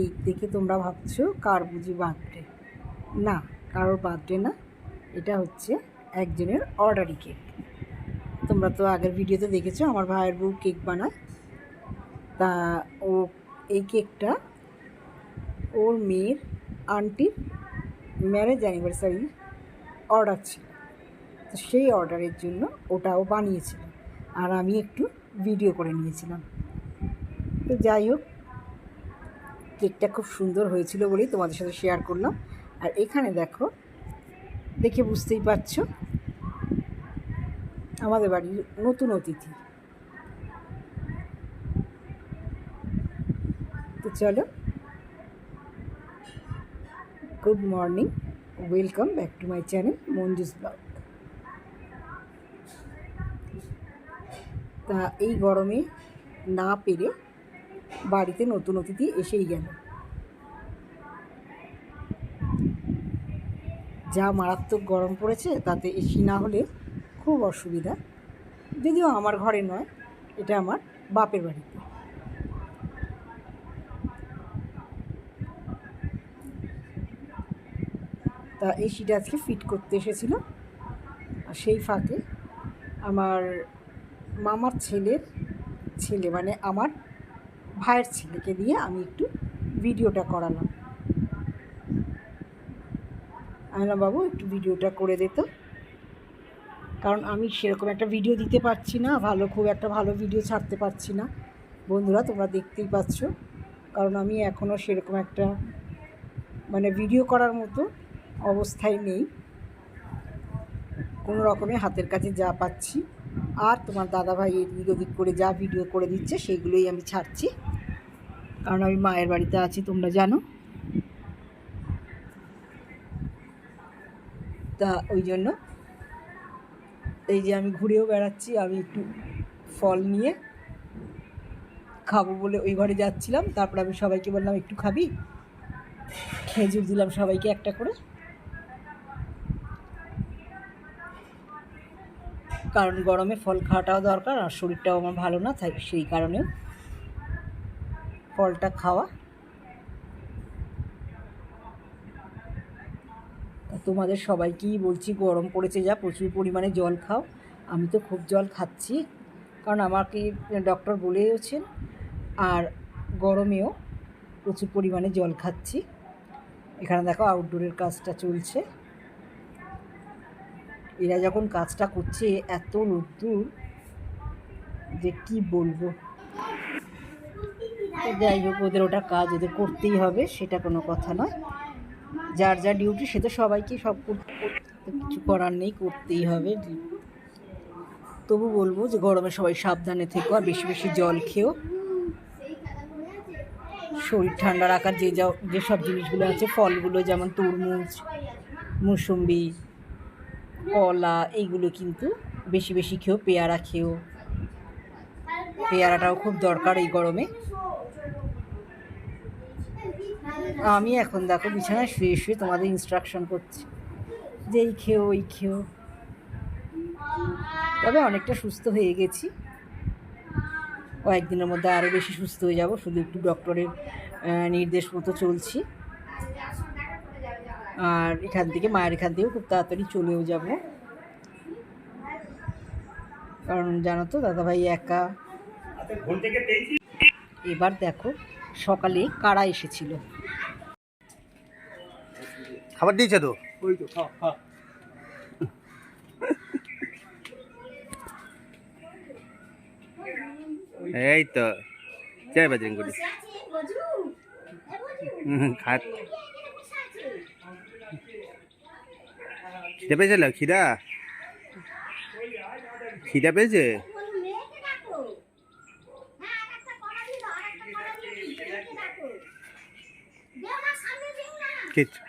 Cake দেখে তোমরা ভাবছো কার বুঝি বার্থডে। না, কারোর বার্থডে না, এটা হচ্ছে একজনের অর্ডারি কেক। তোমরা তো আগের ভিডিওতে দেখেছো আমার ভাইয়ের বউ কেক বানায়। তা ও এই কেকটা ওর মেয়ের আন্টির ম্যারেজ অ্যানিভার্সারির অর্ডার ছিল, তো সেই অর্ডারের জন্য ওটাও বানিয়েছিল আর আমি একটু ভিডিও করে নিয়েছিলাম। তো যাই হোক, কেকটা খুব সুন্দর হয়েছিল বলেই তোমাদের সাথে শেয়ার করলাম। আর এখানে দেখো, দেখে বুঝতেই পারছো আমাদের বাড়ির নতুন অতিথি। তো চলো, good morning, welcome back to my channel Manju's blog. তা এই গরমে না পেরে বাড়িতে নতুন অতিথি এসেই গেল। যা মারাত্মক গরম পড়েছে, তাতে এসি না হলে খুব অসুবিধা। যদিও আমার ঘরে নয়, এটা আমার বাপের বাড়িতে। তা এসিটা আজকে ফিট করতে এসেছিল, আর সেই ফাঁকে আমার মামার ছেলের ছেলে, মানে আমার ভাইয়ের ছেলেকে দিয়ে আমি একটু ভিডিওটা করালাম। আমি বললাম, বাবু একটু ভিডিওটা করে দে তো, কারণ আমি সেরকম একটা ভিডিও দিতে পারছি না, খুব একটা ভালো ভিডিও ছাড়তে পারছি না। বন্ধুরা তোমরা দেখতেই পাচ্ছ, কারণ আমি এখনও সেরকম একটা ভিডিও করার মতো অবস্থায় নেই। কোনো রকমে হাতের কাছে যা পাচ্ছি, আর তোমার দাদাভাই এদিক ওদিক করে যা ভিডিও করে দিচ্ছে সেইগুলোই আমি ছাড়ছি, কারণ আমি মায়ের বাড়িতে আছি, তোমরা জানো। তা ওই জন্য এই যে আমি ঘুরেও বেড়াচ্ছি, আমি একটু ফল নিয়ে খাবো বলে ওই ঘরে যাচ্ছিলাম। তারপর আমি সবাইকে বললাম, একটু খাবি? খেজুর দিলাম সবাইকে একটা করে, কারণ গরমে ফল খাওয়াটাও দরকার, আর শরীরটাও আমার ভালো না, তাই সেই কারণেও ফলটা খাওয়া। তোমাদের সবাইকেই বলছি, গরম পড়েছে যা, প্রচুর পরিমাণে জল খাও। আমি তো খুব জল খাচ্ছি, কারণ আমাকে ডক্টর বলেওছেন, আর গরমেও প্রচুর পরিমাণে জল খাচ্ছি। এখানে দেখো আউটডোরের কাজটা চলছে। এরা যখন কাজটা করছে, এত রোদ্দুর যে কি বলবো। যাই হোক, ওদের ওটা কাজ, ওদের করতেই হবে, সেটা কোনো কথা নয়। যার যা ডিউটি সে তো সবাইকে সব করতে, কিছু করার নেই, করতেই হবে। তবু বলবো যে গরমে সবাই সাবধানে থেকো, আর বেশি বেশি জল খেও। শরীর ঠান্ডা রাখার যেসব জিনিসগুলো আছে, ফলগুলো যেমন তরমুজ, মুসম্বি, কলা, এইগুলো কিন্তু বেশি বেশি খেও। পেয়ারা খেও, পেয়ারাটাও খুব দরকার এই গরমে। আমি এখন দেখো বিছানায় শুয়ে শুয়ে তোমাদের ইনস্ট্রাকশন করছি যে এই খেও, ওই খেও। তবে অনেকটা সুস্থ হয়ে গেছি, কয়েকদিনের মধ্যে আরও বেশি সুস্থ হয়ে যাব। শুধু একটু ডক্টরের নির্দেশ মতো চলছি, আর এখান থেকে মায়ের এখান থেকেও খুব তাড়াতাড়ি চলেও যাব, কারণ জানো তো দাদাভাই একা। এবার দেখো সকালে কারা এসেছিল। খাবার দিয়েছে তো, ওই তো এই তো জয় বজরং বলি খাত খিদে পেয়েছিল, খিদা পেয়েছে। কিছু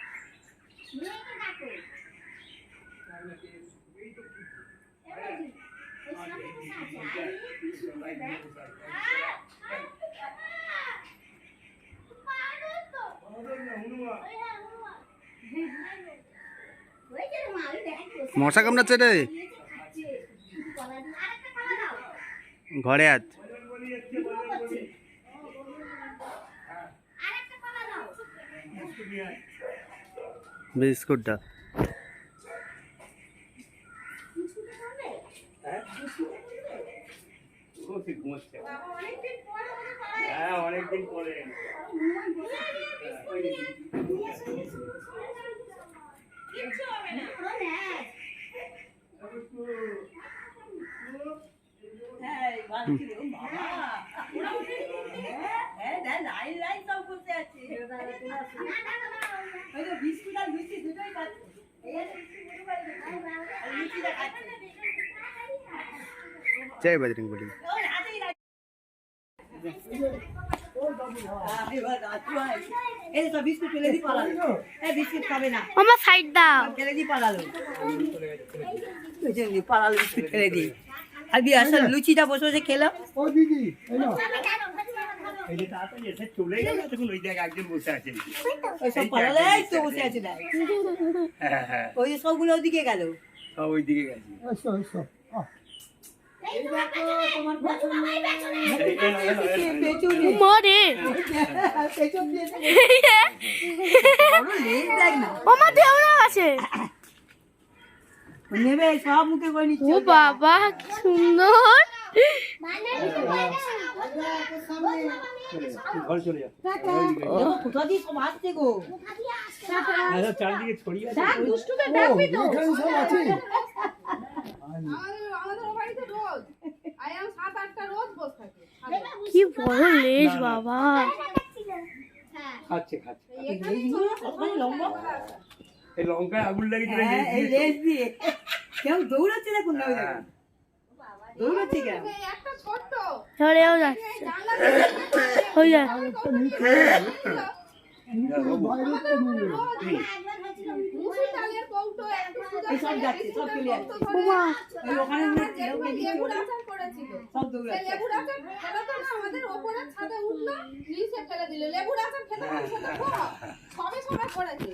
মশা কামড়াচ্ছে রে, ঘরে আজ। বিস্কুটটা অনেকদিন পরে জয় বজরং বলি। আমার সাইড দাও। লুচিটা বসে বসে খেলাম। এই যে তাড়াতাড়ি এসে চলে গেল তখন ওই দেখ একজন বসে আছে ওইসব পালালে এই তো বসে আছে দেখ। হ্যাঁ হ্যাঁ ওই যে সবগুলো ওদিকে গেল। সব ওই দিকে গেছে মারে আমার দেওয়া আছে। নেবে সব মুখে করে নিচ্ছে। ও বাবা কি সুন্দর। ঘর চলে যা কোথা দিয়ে সব আসছে গো। চারদিকে ছড়িয়ে আছে কি বড় লেজ বাবা। খাচ্ছে খাচ্ছে লম্বা এই লঙ্কায় আগুন লাগিয়ে এই লেজ দিয়ে কেউ দৌড়াচ্ছে দেখুন না, ওই দেখুন। দৌড়াচ্ছে কেন? ধরেও যাচ্ছে হয়ে যায়। এই সব যাচ্ছে, সব চলে যাচ্ছে। উমা ওই ওখানে সব দৌড়াচ্ছে। আমাদের ওপরে ছাদে উঠলো নিচে ফেলে দিল লেবুর আচার খেতে সবে সবে করেছে